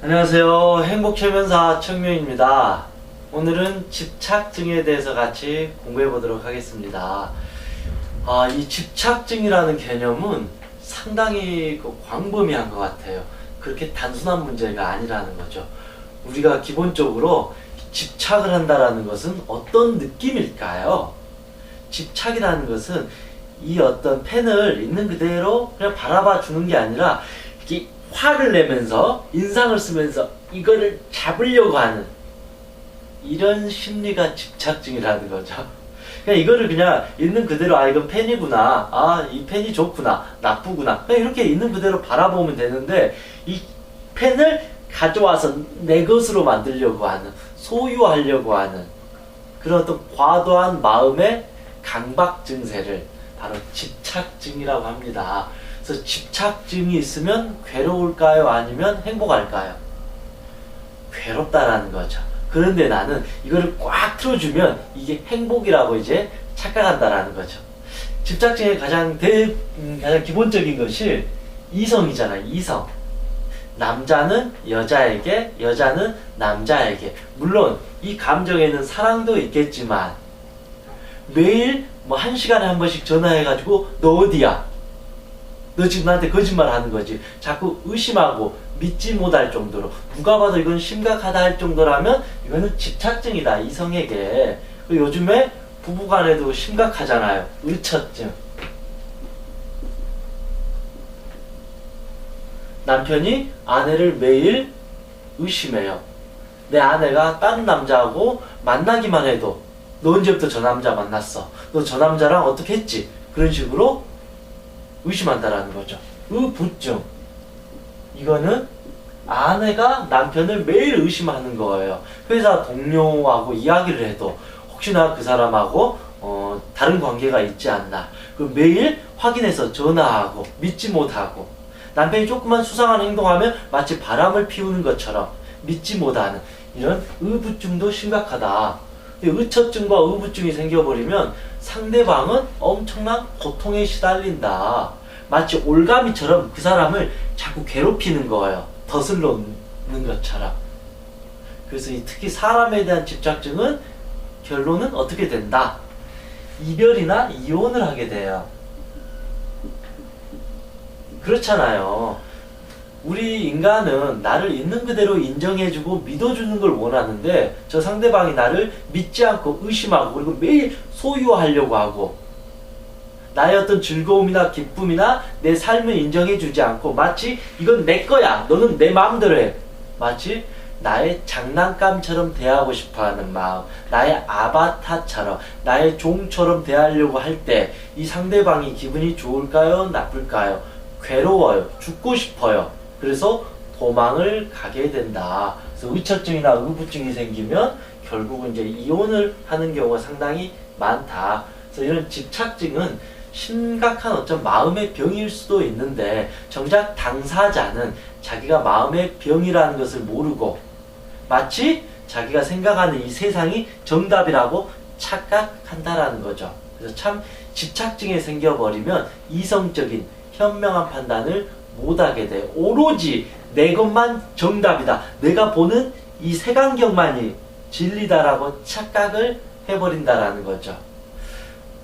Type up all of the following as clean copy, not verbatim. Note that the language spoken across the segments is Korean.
안녕하세요. 행복최면사 청명입니다. 오늘은 집착증에 대해서 같이 공부해 보도록 하겠습니다. 이 집착증이라는 개념은 상당히 광범위한 것 같아요. 그렇게 단순한 문제가 아니라는 거죠. 우리가 기본적으로 집착을 한다는 것은 어떤 느낌일까요? 집착이라는 것은 이 어떤 펜을 있는 그대로 그냥 바라봐 주는 게 아니라 이렇게 화를 내면서 인상을 쓰면서 이거를 잡으려고 하는 이런 심리가 집착증이라는 거죠. 그냥 이거를 그냥 있는 그대로 이건 펜이구나, 이 펜이 좋구나, 나쁘구나, 그냥 이렇게 있는 그대로 바라보면 되는데 이 펜을 가져와서 내 것으로 만들려고 하는, 소유하려고 하는 그런 어떤 과도한 마음의 강박 증세를 바로 집착증이라고 합니다. 그래서 집착증이 있으면 괴로울까요? 아니면 행복할까요? 괴롭다라는 거죠. 그런데 나는 이거를 꽉 틀어주면 이게 행복이라고 이제 착각한다라는 거죠. 집착증의 가장 기본적인 것이 이성이잖아요. 이성. 남자는 여자에게, 여자는 남자에게. 물론 이 감정에는 사랑도 있겠지만 매일 1시간에 한 번씩 전화해가지고 너 어디야? 너 지금 나한테 거짓말 하는 거지. 자꾸 의심하고 믿지 못할 정도로, 누가 봐도 이건 심각하다 할 정도라면 이거는 집착증이다, 이성에게. 요즘에 부부간에도 심각하잖아요. 의처증. 남편이 아내를 매일 의심해요. 내 아내가 다른 남자하고 만나기만 해도 너 언제부터 저 남자 만났어? 너 저 남자랑 어떻게 했지? 그런 식으로 의심한다라는 거죠. 의부증. 이거는 아내가 남편을 매일 의심하는 거예요. 회사 동료하고 이야기를 해도 혹시나 그 사람하고 다른 관계가 있지 않나. 매일 확인해서 전화하고 믿지 못하고, 남편이 조금만 수상한 행동하면 마치 바람을 피우는 것처럼 믿지 못하는 이런 의부증도 심각하다. 의처증과 의부증이 생겨버리면 상대방은 엄청난 고통에 시달린다. 마치 올가미처럼 그 사람을 자꾸 괴롭히는 거예요. 덧을 놓는 것처럼. 그래서 특히 사람에 대한 집착증은 결론은 어떻게 된다? 이별이나 이혼을 하게 돼요. 그렇잖아요. 우리 인간은 나를 있는 그대로 인정해주고 믿어주는 걸 원하는데 저 상대방이 나를 믿지 않고 의심하고 그리고 매일 소유하려고 하고 나의 어떤 즐거움이나 기쁨이나 내 삶을 인정해주지 않고 마치 이건 내 거야, 너는 내 마음대로 해, 마치 나의 장난감처럼 대하고 싶어하는 마음, 나의 아바타처럼, 나의 종처럼 대하려고 할 때 이 상대방이 기분이 좋을까요? 나쁠까요? 괴로워요. 죽고 싶어요. 그래서 도망을 가게 된다. 그래서 의처증이나 의부증이 생기면 결국은 이제 이혼을 하는 경우가 상당히 많다. 그래서 이런 집착증은 심각한 어떤 마음의 병일 수도 있는데 정작 당사자는 자기가 마음의 병이라는 것을 모르고 마치 자기가 생각하는 이 세상이 정답이라고 착각한다라는 거죠. 그래서 참 집착증에 생겨버리면 이성적인 현명한 판단을 못하게 돼요. 오로지 내 것만 정답이다, 내가 보는 이 색안경만이 진리다라고 착각을 해버린다라는 거죠.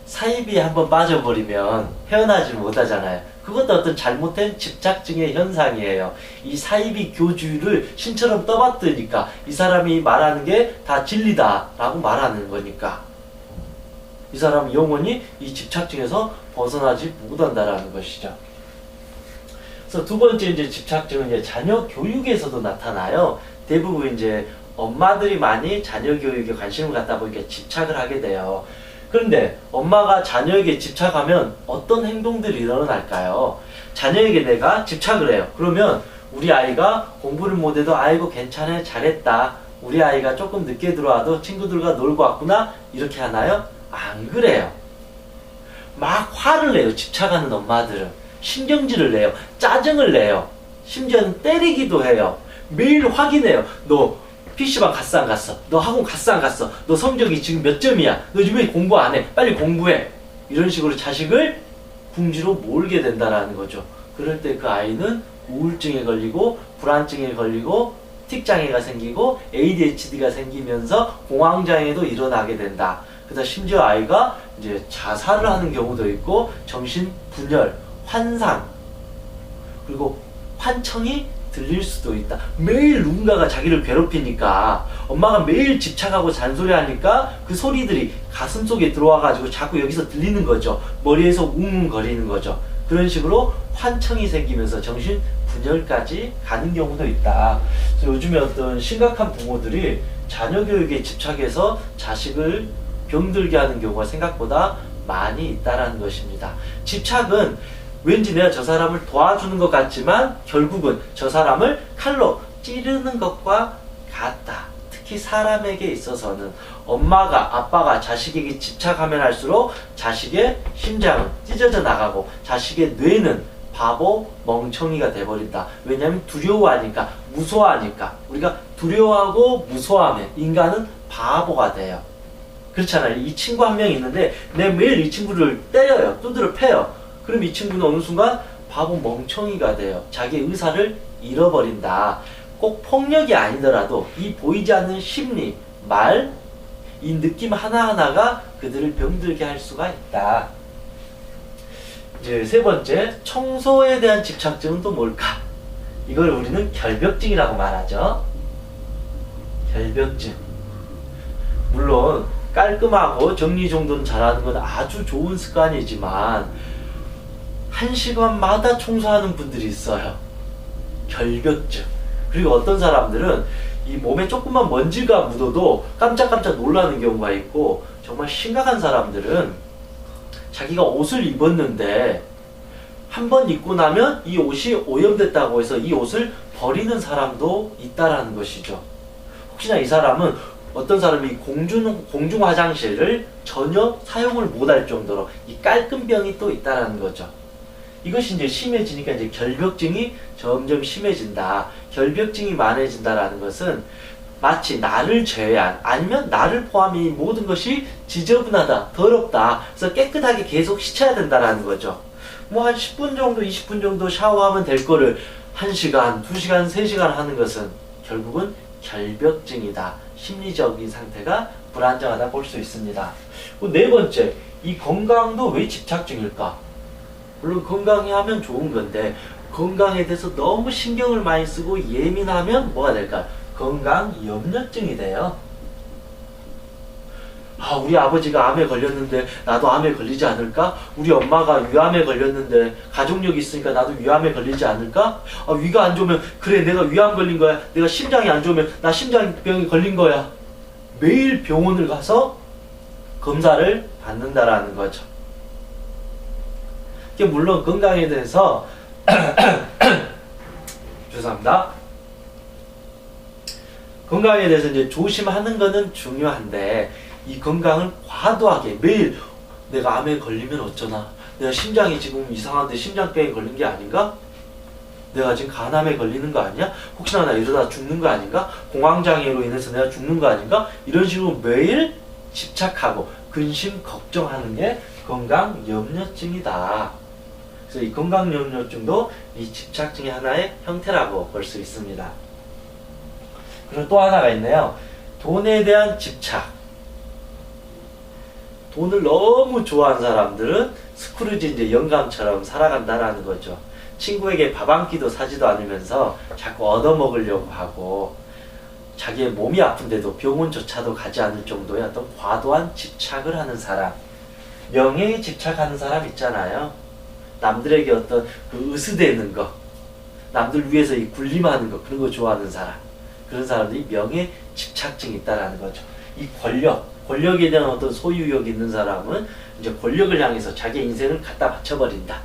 사이비에 한번 빠져버리면 헤어나지 못하잖아요. 그것도 어떤 잘못된 집착증의 현상이에요. 이 사이비 교주를 신처럼 떠받드니까 이 사람이 말하는 게 다 진리다라고 말하는 거니까 이 사람은 영원히 이 집착증에서 벗어나지 못한다라는 것이죠. 그래서 두 번째 이제 집착증은 이제 자녀 교육에서도 나타나요. 대부분 이제 엄마들이 많이 자녀 교육에 관심을 갖다 보니까 집착을 하게 돼요. 그런데 엄마가 자녀에게 집착하면 어떤 행동들이 일어날까요? 자녀에게 내가 집착을 해요. 그러면 우리 아이가 공부를 못해도 아이고 괜찮아, 잘했다, 우리 아이가 조금 늦게 들어와도 친구들과 놀고 왔구나, 이렇게 하나요? 안 그래요. 막 화를 내요. 집착하는 엄마들은 신경질을 내요. 짜증을 내요. 심지어는 때리기도 해요. 매일 확인해요. 너 PC방 갔어 안 갔어? 너 학원 갔어 안 갔어? 너 성적이 지금 몇 점이야? 너 지금 왜 공부 안 해? 빨리 공부해. 이런 식으로 자식을 궁지로 몰게 된다라는 거죠. 그럴 때 그 아이는 우울증에 걸리고 불안증에 걸리고 합틱장애가 생기고 ADHD가 생기면서 공황장애도 일어나게 된다. 그다음 심지어 아이가 이제 자살을 하는 경우도 있고 정신분열, 환상, 그리고 환청이 들릴 수도 있다. 매일 누군가가 자기를 괴롭히니까 엄마가 매일 집착하고 잔소리하니까 그 소리들이 가슴속에 들어와가지고 자꾸 여기서 들리는 거죠. 머리에서 웅웅거리는 거죠. 그런 식으로 환청이 생기면서 정신분열까지 가는 경우도 있다. 그래서 요즘에 어떤 심각한 부모들이 자녀 교육에 집착해서 자식을 병들게 하는 경우가 생각보다 많이 있다는 것입니다. 집착은 왠지 내가 저 사람을 도와주는 것 같지만 결국은 저 사람을 칼로 찌르는 것과 같다. 특히 사람에게 있어서는 엄마가, 아빠가 자식에게 집착하면 할수록 자식의 심장은 찢어져 나가고 자식의 뇌는 바보, 멍청이가 돼버린다. 왜냐하면 두려워하니까, 무서워하니까. 우리가 두려워하고 무서워하면 인간은 바보가 돼요. 그렇잖아요. 이 친구 한 명 있는데 내가 매일 이 친구를 때려요. 두드려 패요. 그럼 이 친구는 어느 순간 바보 멍청이가 돼요. 자기의 의사를 잃어버린다. 꼭 폭력이 아니더라도 이 보이지 않는 심리, 말, 이 느낌 하나하나가 그들을 병들게 할 수가 있다. 이제 세 번째, 청소에 대한 집착증은 또 뭘까? 이걸 우리는 결벽증이라고 말하죠. 결벽증. 물론 깔끔하고 정리정돈 잘하는 건 아주 좋은 습관이지만 한 시간마다 청소하는 분들이 있어요. 결벽증. 그리고 어떤 사람들은 이 몸에 조금만 먼지가 묻어도 깜짝깜짝 놀라는 경우가 있고, 정말 심각한 사람들은 자기가 옷을 입었는데 한 번 입고 나면 이 옷이 오염됐다고 해서 이 옷을 버리는 사람도 있다라는 것이죠. 혹시나 이 사람은 어떤 사람이 공중 화장실을 전혀 사용을 못할 정도로 이 깔끔병이 또 있다라는 거죠. 이것이 이제 심해지니까 이제 결벽증이 점점 심해진다. 결벽증이 많아진다라는 것은 마치 나를 제외한, 아니면 나를 포함한 이 모든 것이 지저분하다, 더럽다. 그래서 깨끗하게 계속 씻어야 된다라는 거죠. 뭐 한 10분 정도, 20분 정도 샤워하면 될 거를 1시간, 2시간, 3시간 하는 것은 결국은 결벽증이다. 심리적인 상태가 불안정하다 볼 수 있습니다. 네 번째, 이 건강도 왜 집착증일까? 물론 건강히 하면 좋은 건데 건강에 대해서 너무 신경을 많이 쓰고 예민하면 뭐가 될까? 건강염려증이 돼요. 아, 우리 아버지가 암에 걸렸는데 나도 암에 걸리지 않을까? 우리 엄마가 위암에 걸렸는데 가족력이 있으니까 나도 위암에 걸리지 않을까? 아, 위가 안 좋으면 그래, 내가 위암 걸린 거야. 내가 심장이 안 좋으면 나 심장병이 걸린 거야. 매일 병원을 가서 검사를 받는다라는 거죠. 물론 건강에 대해서 죄송합니다. 건강에 대해서 이제 조심하는 거는 중요한데 이 건강을 과도하게 매일 내가 암에 걸리면 어쩌나, 내가 심장이 지금 이상한데 심장병에 걸린 게 아닌가? 내가 지금 간암에 걸리는 거 아니야? 혹시나 나 이러다 죽는 거 아닌가? 공황장애로 인해서 내가 죽는 거 아닌가? 이런 식으로 매일 집착하고 근심 걱정하는 게 건강염려증이다. 그래서 이 건강염려증도 이 집착증의 하나의 형태라고 볼 수 있습니다. 그리고 또 하나가 있네요. 돈에 대한 집착. 돈을 너무 좋아하는 사람들은 스크루지 이제 영감처럼 살아간다라는 거죠. 친구에게 밥 한 끼도 사지도 않으면서 자꾸 얻어먹으려고 하고, 자기의 몸이 아픈데도 병원조차도 가지 않을 정도의 어떤 과도한 집착을 하는 사람. 명예에 집착하는 사람 있잖아요. 남들에게 어떤 그 으스대는 거, 남들 위해서 이 군림하는 거, 그런 거 좋아하는 사람. 그런 사람들이 명예 집착증이 있다라는 거죠. 이 권력에 대한 어떤 소유욕이 있는 사람은 이제 권력을 향해서 자기의 인생을 갖다 바쳐버린다.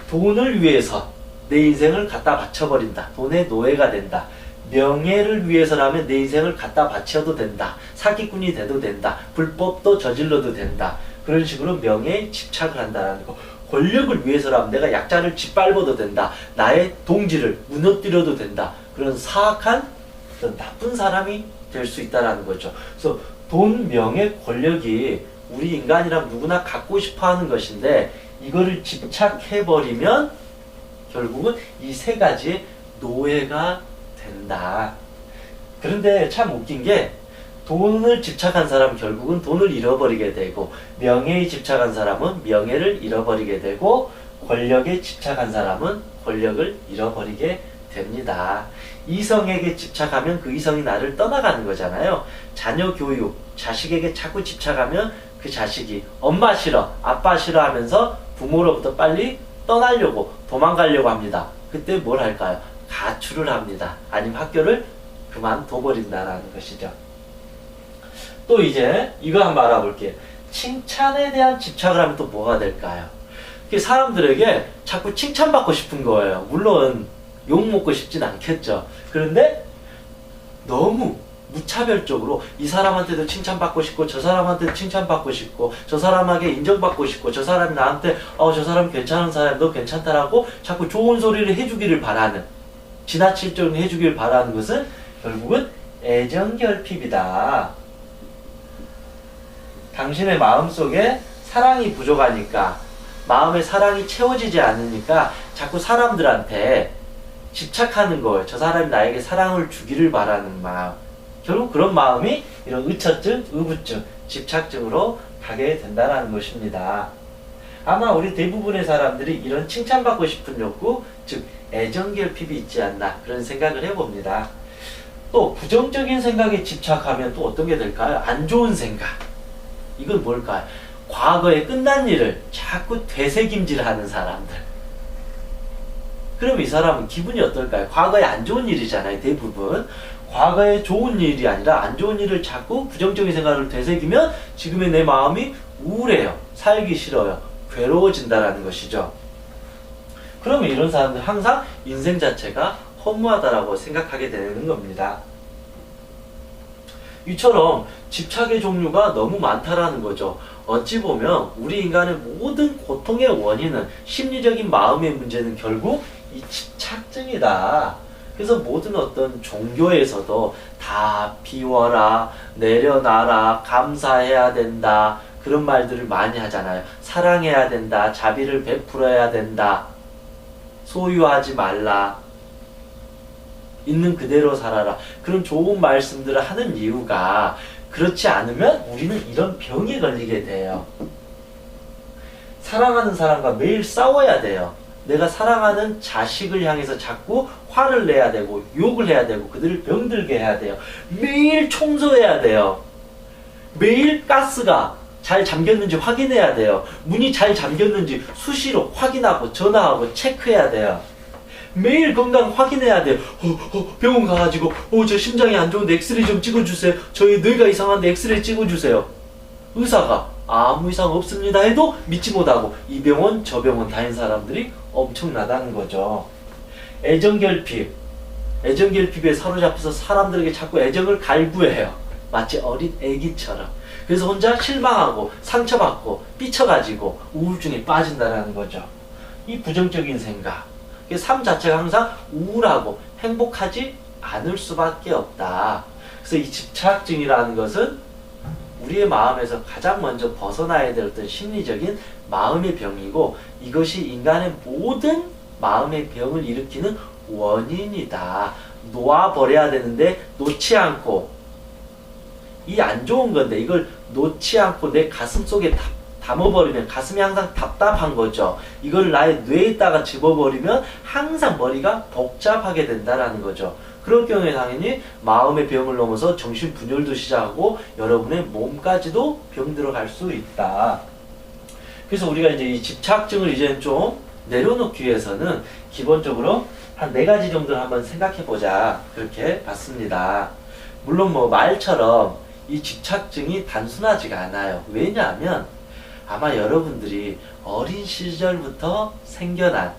돈을 위해서 내 인생을 갖다 바쳐버린다. 돈의 노예가 된다. 명예를 위해서라면 내 인생을 갖다 바쳐도 된다. 사기꾼이 돼도 된다. 불법도 저질러도 된다. 그런 식으로 명예에 집착을 한다는 거. 권력을 위해서라면 내가 약자를 짓밟아도 된다. 나의 동지를 무너뜨려도 된다. 그런 사악한 어떤 나쁜 사람이 될 수 있다는 거죠. 그래서 돈, 명예, 권력이 우리 인간이라면 누구나 갖고 싶어 하는 것인데, 이거를 집착해버리면 결국은 이 세 가지의 노예가 된다. 그런데 참 웃긴 게 돈을 집착한 사람은 결국은 돈을 잃어버리게 되고 명예에 집착한 사람은 명예를 잃어버리게 되고 권력에 집착한 사람은 권력을 잃어버리게 됩니다. 이성에게 집착하면 그 이성이 나를 떠나가는 거잖아요. 자녀 교육, 자식에게 자꾸 집착하면 그 자식이 엄마 싫어, 아빠 싫어 하면서 부모로부터 빨리 떠나려고 도망가려고 합니다. 그때 뭘 할까요? 가출을 합니다. 아니면 학교를 그만둬버린다는 것이죠. 또 이제 이거 한번 알아볼게요. 칭찬에 대한 집착을 하면 또 뭐가 될까요? 사람들에게 자꾸 칭찬받고 싶은 거예요. 물론 욕먹고 싶진 않겠죠. 그런데 너무 무차별적으로 이 사람한테도 칭찬받고 싶고 저 사람한테도 칭찬받고 싶고 저 사람에게 인정받고 싶고 저 사람이 나한테 저 사람 괜찮은 사람 너 괜찮다라고 자꾸 좋은 소리를 해주기를 바라는 지나칠적으로 해주기를 바라는 것은 결국은 애정결핍이다. 당신의 마음속에 사랑이 부족하니까 마음의 사랑이 채워지지 않으니까 자꾸 사람들한테 집착하는 거예요. 저 사람이 나에게 사랑을 주기를 바라는 마음. 결국 그런 마음이 이런 의처증, 의부증, 집착증으로 가게 된다는 것입니다. 아마 우리 대부분의 사람들이 이런 칭찬받고 싶은 욕구, 즉 애정결핍이 있지 않나 그런 생각을 해봅니다. 또 부정적인 생각에 집착하면 또 어떤 게 될까요? 안 좋은 생각. 이건 뭘까요? 과거에 끝난 일을 자꾸 되새김질하는 사람들. 그럼 이 사람은 기분이 어떨까요? 과거에 안 좋은 일이잖아요, 대부분. 과거에 좋은 일이 아니라 안 좋은 일을 자꾸 부정적인 생각을 되새기면 지금의 내 마음이 우울해요. 살기 싫어요. 괴로워진다라는 것이죠. 그러면 이런 사람들 항상 인생 자체가 허무하다라고 생각하게 되는 겁니다. 이처럼 집착의 종류가 너무 많다라는 거죠. 어찌 보면 우리 인간의 모든 고통의 원인은 심리적인 마음의 문제는 결국 이 집착증이다. 그래서 모든 어떤 종교에서도 다 비워라, 내려놔라, 감사해야 된다 그런 말들을 많이 하잖아요. 사랑해야 된다, 자비를 베풀어야 된다, 소유하지 말라, 있는 그대로 살아라 그런 좋은 말씀들을 하는 이유가 그렇지 않으면 우리는 이런 병에 걸리게 돼요. 사랑하는 사람과 매일 싸워야 돼요. 내가 사랑하는 자식을 향해서 자꾸 화를 내야 되고 욕을 해야 되고 그들을 병들게 해야 돼요. 매일 청소해야 돼요. 매일 가스가 잘 잠겼는지 확인해야 돼요. 문이 잘 잠겼는지 수시로 확인하고 전화하고 체크해야 돼요. 매일 건강 확인해야 돼요. 병원 가가지고 저 심장이 안 좋은데 엑스레이 좀 찍어주세요. 저희 뇌가 이상한데 엑스레이 찍어주세요. 의사가 아무 이상 없습니다 해도 믿지 못하고 이 병원 저 병원 다닌 사람들이 엄청나다는 거죠. 애정결핍. 애정결핍에 사로잡혀서 사람들에게 자꾸 애정을 갈구해요. 마치 어린 애기처럼. 그래서 혼자 실망하고 상처받고 삐쳐가지고 우울증에 빠진다는 거죠. 이 부정적인 생각. 삶 자체가 항상 우울하고 행복하지 않을 수밖에 없다. 그래서 이 집착증이라는 것은 우리의 마음에서 가장 먼저 벗어나야 될 어떤 심리적인 마음의 병이고 이것이 인간의 모든 마음의 병을 일으키는 원인이다. 놓아버려야 되는데 놓지 않고 이 안 좋은 건데 이걸 놓지 않고 내 가슴 속에 담아버리면 가슴이 항상 답답한 거죠. 이걸 나의 뇌에다가 집어버리면 항상 머리가 복잡하게 된다는 거죠. 그럴 경우에 당연히 마음의 병을 넘어서 정신분열도 시작하고 여러분의 몸까지도 병들어 갈 수 있다. 그래서 우리가 이제 이 집착증을 이제 좀 내려놓기 위해서는 기본적으로 한 4가지 정도를 한번 생각해보자 그렇게 봤습니다. 물론 뭐 말처럼 이 집착증이 단순하지가 않아요. 왜냐하면 아마 여러분들이 어린 시절부터 생겨난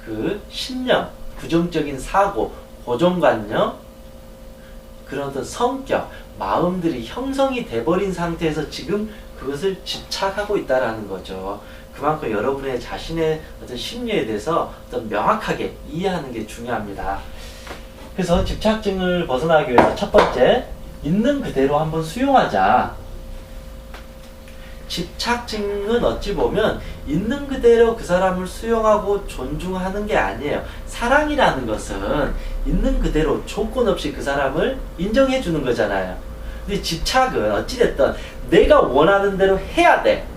그 신념, 부정적인 사고, 고정관념, 그런 어떤 성격, 마음들이 형성이 돼버린 상태에서 지금 그것을 집착하고 있다는 거죠. 그만큼 여러분의 자신의 어떤 심리에 대해서 어떤 명확하게 이해하는 게 중요합니다. 그래서 집착증을 벗어나기 위해서 첫 번째, 있는 그대로 한번 수용하자. 집착증은 어찌 보면 있는 그대로 그 사람을 수용하고 존중하는 게 아니에요. 사랑이라는 것은 있는 그대로 조건 없이 그 사람을 인정해 주는 거잖아요. 근데 집착은 어찌됐든 내가 원하는 대로 해야 돼.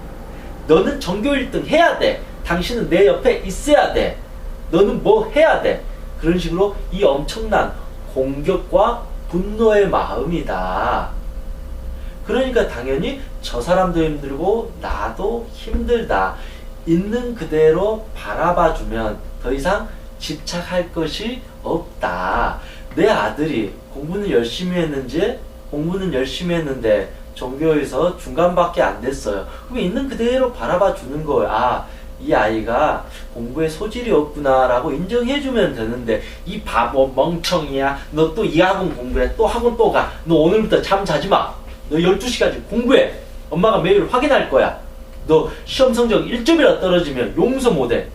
너는 전교 1등 해야 돼. 당신은 내 옆에 있어야 돼. 너는 뭐 해야 돼. 그런 식으로 이 엄청난 공격과 분노의 마음이다. 그러니까 당연히 저 사람도 힘들고 나도 힘들다. 있는 그대로 바라봐주면 더 이상 집착할 것이 없다. 내 아들이 공부는 열심히 했는데 전교에서 중간밖에 안 됐어요. 그럼 있는 그대로 바라봐 주는 거예요. 아, 이 아이가 공부에 소질이 없구나 라고 인정해주면 되는데, 이 바보 멍청이야, 너 또 이 학원 공부해, 또 학원 또 가, 너 오늘부터 잠 자지 마, 너 12시까지 공부해, 엄마가 매일 확인할 거야, 너 시험 성적 1점이라 떨어지면 용서 못해.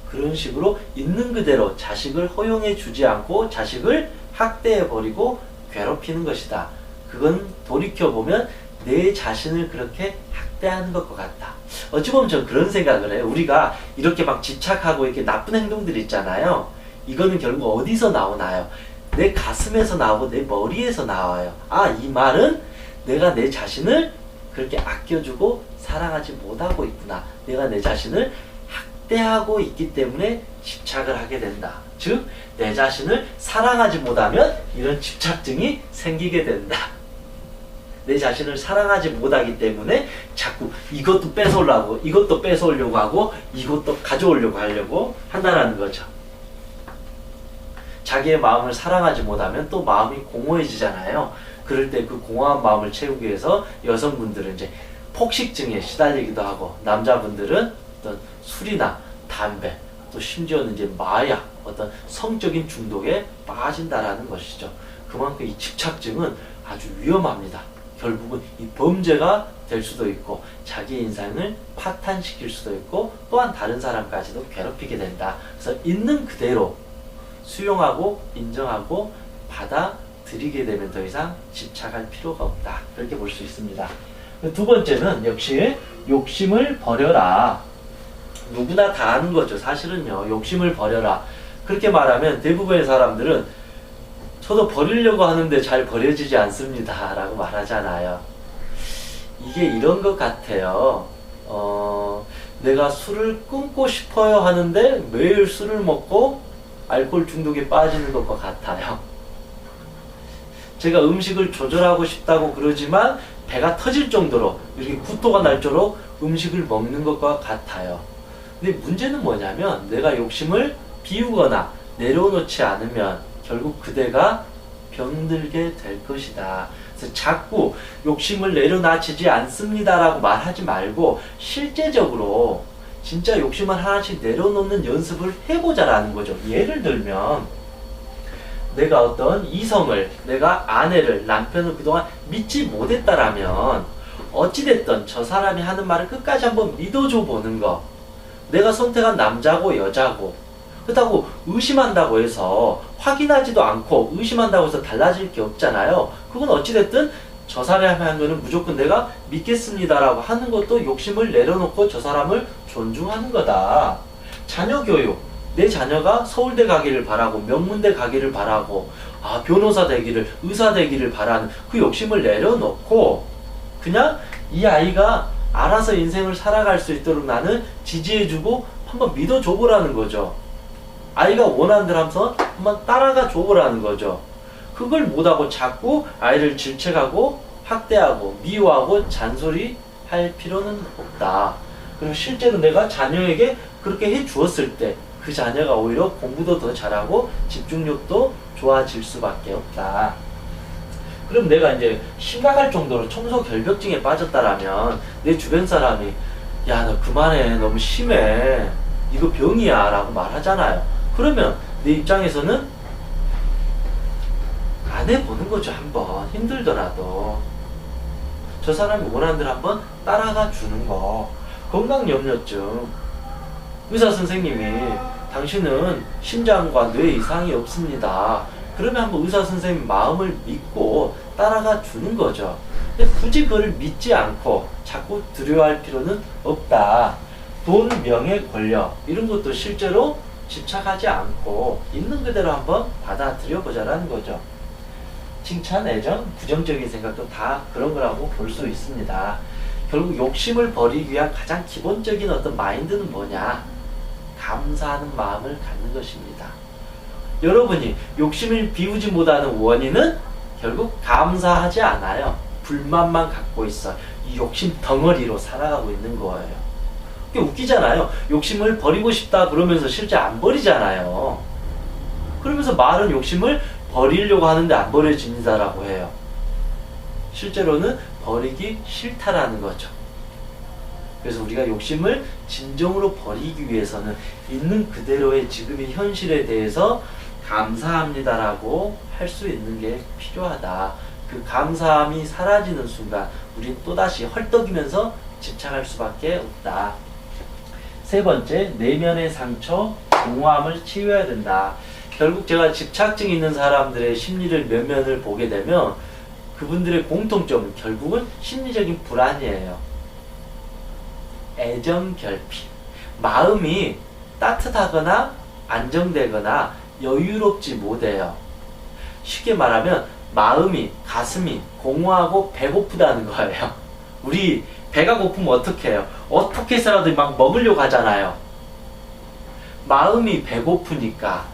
그런 식으로 있는 그대로 자식을 허용해 주지 않고 자식을 학대해 버리고 괴롭히는 것이다. 그건 돌이켜보면 내 자신을 그렇게 학대하는 것과 같다. 어찌 보면 전 그런 생각을 해요. 우리가 이렇게 막 집착하고 이렇게 나쁜 행동들 있잖아요. 이거는 결국 어디서 나오나요? 내 가슴에서 나오고 내 머리에서 나와요. 아, 이 말은 내가 내 자신을 그렇게 아껴주고 사랑하지 못하고 있구나. 내가 내 자신을 학대하고 있기 때문에 집착을 하게 된다. 즉, 내 자신을 사랑하지 못하면 이런 집착증이 생기게 된다. 내 자신을 사랑하지 못하기 때문에 자꾸 이것도 뺏어오려고, 이것도 뺏어오려고 하고, 이것도 가져오려고 하려고 한다는 거죠. 자기의 마음을 사랑하지 못하면 또 마음이 공허해지잖아요. 그럴 때 그 공허한 마음을 채우기 위해서 여성분들은 이제 폭식증에 시달리기도 하고, 남자분들은 어떤 술이나 담배, 또 심지어는 이제 마약, 어떤 성적인 중독에 빠진다라는 것이죠. 그만큼 이 집착증은 아주 위험합니다. 결국은 이 범죄가 될 수도 있고, 자기 인생을 파탄시킬 수도 있고, 또한 다른 사람까지도 괴롭히게 된다. 그래서 있는 그대로 수용하고 인정하고 받아들이게 되면 더 이상 집착할 필요가 없다. 그렇게 볼 수 있습니다. 두 번째는 역시 욕심을 버려라. 누구나 다 아는 거죠. 사실은요, 욕심을 버려라. 그렇게 말하면 대부분의 사람들은 저도 버리려고 하는데 잘 버려지지 않습니다 라고 말하잖아요. 이게 이런 것 같아요. 내가 술을 끊고 싶어요 하는데 매일 술을 먹고 알코올 중독에 빠지는 것과 같아요. 제가 음식을 조절하고 싶다고 그러지만 배가 터질 정도로, 이렇게 구토가 날 정도로 음식을 먹는 것과 같아요. 근데 문제는 뭐냐면, 내가 욕심을 비우거나 내려놓지 않으면 결국 그대가 병들게 될 것이다. 그래서 자꾸 욕심을 내려놓지 않습니다 라고 말하지 말고, 실제적으로 진짜 욕심을 하나씩 내려놓는 연습을 해보자라는 거죠. 예를 들면, 내가 어떤 이성을, 내가 아내를, 남편을 그동안 믿지 못했다라면 어찌됐든 저 사람이 하는 말을 끝까지 한번 믿어줘 보는 거. 내가 선택한 남자고 여자고, 그렇다고 의심한다고 해서, 확인하지도 않고 의심한다고 해서 달라질 게 없잖아요. 그건 어찌됐든 저 사람이 하는 거는 무조건 내가 믿겠습니다라고 하는 것도 욕심을 내려놓고 저 사람을 존중하는 거다. 자녀 교육, 내 자녀가 서울대 가기를 바라고, 명문대 가기를 바라고, 변호사 되기를, 의사 되기를 바라는 그 욕심을 내려놓고 그냥 이 아이가 알아서 인생을 살아갈 수 있도록 나는 지지해주고 한번 믿어줘보라는 거죠. 아이가 원하는 대로 한번 따라가 줘보라는 거죠. 그걸 못하고 자꾸 아이를 질책하고 학대하고 미워하고 잔소리 할 필요는 없다. 그리고 실제로 내가 자녀에게 그렇게 해 주었을 때 그 자녀가 오히려 공부도 더 잘하고 집중력도 좋아질 수밖에 없다. 그럼 내가 이제 심각할 정도로 청소 결벽증에 빠졌다라면 내 주변 사람이, 야, 너 그만해, 너무 심해, 이거 병이야 라고 말하잖아요. 그러면 내 입장에서는 안 해보는 거죠. 한번 힘들더라도 저 사람이 원하는 대로 한번 따라가 주는 거. 건강염려증, 의사 선생님이 당신은 심장과 뇌 이상이 없습니다. 그러면 한번 의사 선생님 마음을 믿고 따라가 주는 거죠. 근데 굳이 그걸 믿지 않고 자꾸 두려워할 필요는 없다. 돈, 명예, 권력 이런 것도 실제로 집착하지 않고 있는 그대로 한번 받아들여 보자라는 거죠. 칭찬, 애정, 부정적인 생각도 다 그런 거라고 볼 수 있습니다. 결국 욕심을 버리기 위한 가장 기본적인 어떤 마인드는 뭐냐? 감사하는 마음을 갖는 것입니다. 여러분이 욕심을 비우지 못하는 원인은 결국 감사하지 않아요. 불만만 갖고 있어. 이 욕심 덩어리로 살아가고 있는 거예요. 이게 웃기잖아요. 욕심을 버리고 싶다 그러면서 실제 안 버리잖아요. 그러면서 말은 욕심을 버리려고 하는데 안 버려진다라고 해요. 실제로는 버리기 싫다라는 거죠. 그래서 우리가 욕심을 진정으로 버리기 위해서는 있는 그대로의 지금의 현실에 대해서 감사합니다라고 할 수 있는 게 필요하다. 그 감사함이 사라지는 순간 우린 또다시 헐떡이면서 집착할 수밖에 없다. 세 번째, 내면의 상처, 공허함을 치유해야 된다. 결국 제가 집착증 있는 사람들의 심리를 면면을 보게 되면 그분들의 공통점은 결국은 심리적인 불안이에요. 애정 결핍. 마음이 따뜻하거나 안정되거나 여유롭지 못해요. 쉽게 말하면 마음이, 가슴이 공허하고 배고프다는 거예요. 우리 배가 고프면 어떻게 해요? 어떻게 해서라도 막 먹으려고 하잖아요. 마음이 배고프니까,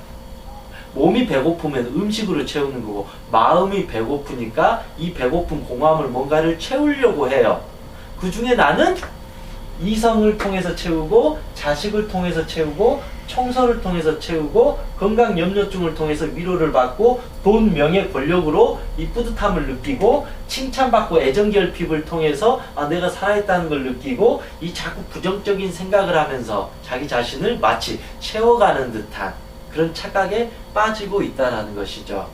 몸이 배고프면 음식으로 채우는 거고, 마음이 배고프니까 이 배고픈 공허함을 뭔가를 채우려고 해요. 그 중에 나는 이성을 통해서 채우고, 자식을 통해서 채우고, 청소를 통해서 채우고, 건강염려증을 통해서 위로를 받고, 돈, 명예, 권력으로 이 뿌듯함을 느끼고, 칭찬받고 애정결핍을 통해서 내가 살아있다는 걸 느끼고, 이 자꾸 부정적인 생각을 하면서 자기 자신을 마치 채워가는 듯한 그런 착각에 빠지고 있다는 것이죠.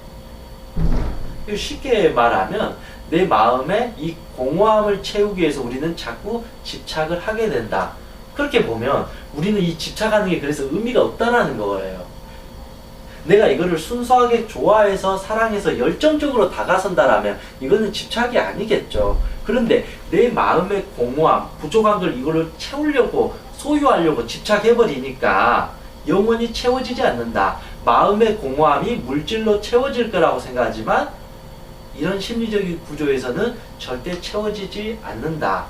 쉽게 말하면 내 마음에 이 공허함을 채우기 위해서 우리는 자꾸 집착을 하게 된다. 그렇게 보면 우리는 이 집착하는 게 그래서 의미가 없다라는 거예요. 내가 이거를 순수하게 좋아해서 사랑해서 열정적으로 다가선다라면 이거는 집착이 아니겠죠. 그런데 내 마음의 공허함, 부족한 걸 이거를 채우려고 소유하려고 집착해버리니까 영원히 채워지지 않는다. 마음의 공허함이 물질로 채워질 거라고 생각하지만 이런 심리적인 구조에서는 절대 채워지지 않는다.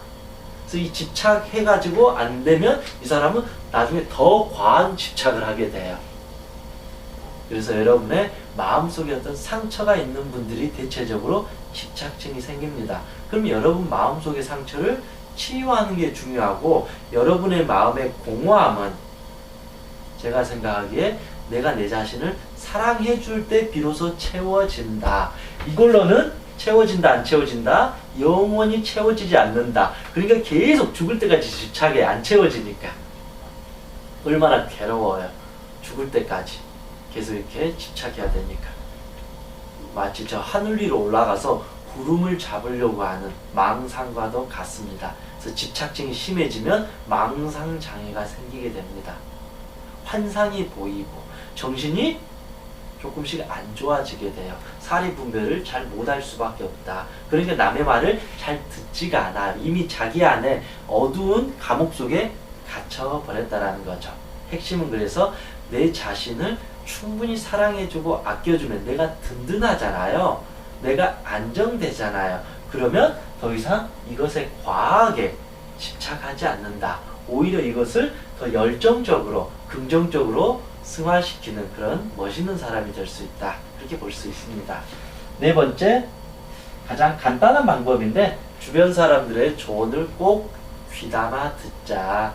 그래서 이 집착해가지고 안 되면 이 사람은 나중에 더 과한 집착을 하게 돼요. 그래서 여러분의 마음속에 어떤 상처가 있는 분들이 대체적으로 집착증이 생깁니다. 그럼 여러분 마음속의 상처를 치유하는 게 중요하고, 여러분의 마음의 공허함은 제가 생각하기에 내가 내 자신을 사랑해 줄 때 비로소 채워진다. 이걸로는 채워진다 안 채워진다? 영원히 채워지지 않는다. 그러니까 계속 죽을 때까지 집착해. 안 채워지니까. 얼마나 괴로워요. 죽을 때까지 계속 이렇게 집착해야 되니까. 마치 저 하늘 위로 올라가서 구름을 잡으려고 하는 망상과도 같습니다. 그래서 집착증이 심해지면 망상장애가 생기게 됩니다. 환상이 보이고 정신이 조금씩 안 좋아지게 돼요. 사리분별을 잘 못할 수밖에 없다. 그러니까 남의 말을 잘 듣지가 않아. 이미 자기 안에 어두운 감옥 속에 갇혀버렸다라는 거죠. 핵심은 그래서 내 자신을 충분히 사랑해주고 아껴주면 내가 든든하잖아요. 내가 안정되잖아요. 그러면 더 이상 이것에 과하게 집착하지 않는다. 오히려 이것을 더 열정적으로 긍정적으로 승화시키는 그런 멋있는 사람이 될 수 있다. 그렇게 볼 수 있습니다. 네 번째, 가장 간단한 방법인데 주변 사람들의 조언을 꼭 귀담아 듣자.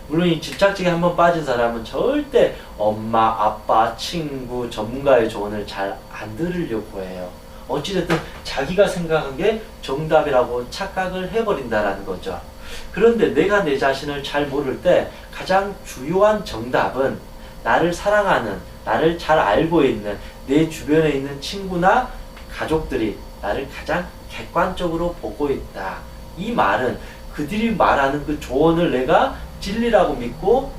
물론 이 집착증에 한번 빠진 사람은 절대 엄마, 아빠, 친구, 전문가의 조언을 잘 안 들으려고 해요. 어찌됐든 자기가 생각한 게 정답이라고 착각을 해버린다라는 거죠. 그런데 내가 내 자신을 잘 모를 때 가장 주요한 정답은 나를 사랑하는, 나를 잘 알고 있는 내 주변에 있는 친구나 가족들이 나를 가장 객관적으로 보고 있다. 이 말은 그들이 말하는 그 조언을 내가 진리라고 믿고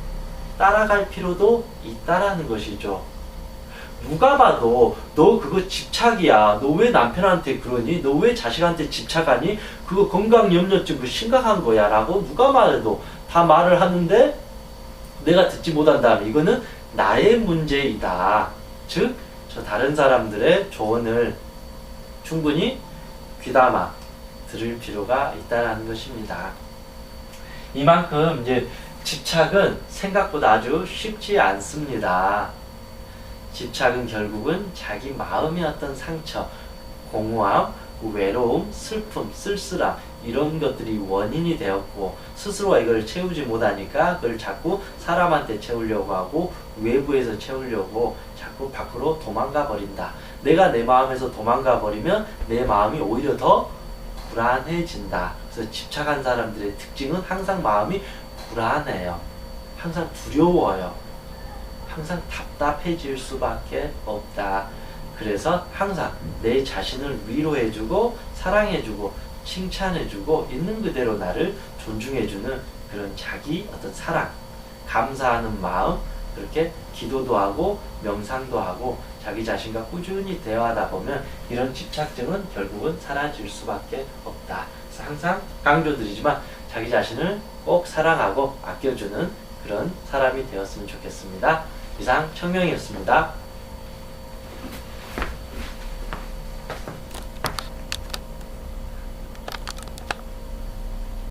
따라갈 필요도 있다라는 것이죠. 누가 봐도 너 그거 집착이야. 너 왜 남편한테 그러니? 너 왜 자식한테 집착하니? 그거 건강염려증 심각한 거야 라고 누가 말해도 다 말을 하는데 내가 듣지 못한다면 이거는 나의 문제이다. 즉, 저 다른 사람들의 조언을 충분히 귀담아 들을 필요가 있다는 것입니다. 이만큼 이제 집착은 생각보다 아주 쉽지 않습니다. 집착은 결국은 자기 마음의 어떤 상처, 공허함, 외로움, 슬픔, 쓸쓸함 이런 것들이 원인이 되었고 스스로가 이걸 채우지 못하니까 그걸 자꾸 사람한테 채우려고 하고 외부에서 채우려고 자꾸 밖으로 도망가 버린다. 내가 내 마음에서 도망가 버리면 내 마음이 오히려 더 불안해진다. 그래서 집착한 사람들의 특징은 항상 마음이 불안해요. 항상 두려워요. 항상 답답해질 수밖에 없다. 그래서 항상 내 자신을 위로해주고 사랑해주고 칭찬해주고 있는 그대로 나를 존중해주는 그런 자기 어떤 사랑, 감사하는 마음, 그렇게 기도도 하고 명상도 하고 자기 자신과 꾸준히 대화하다 보면 이런 집착증은 결국은 사라질 수밖에 없다. 그래서 항상 강조드리지만 자기 자신을 꼭 사랑하고 아껴주는 그런 사람이 되었으면 좋겠습니다. 이상 청명이었습니다.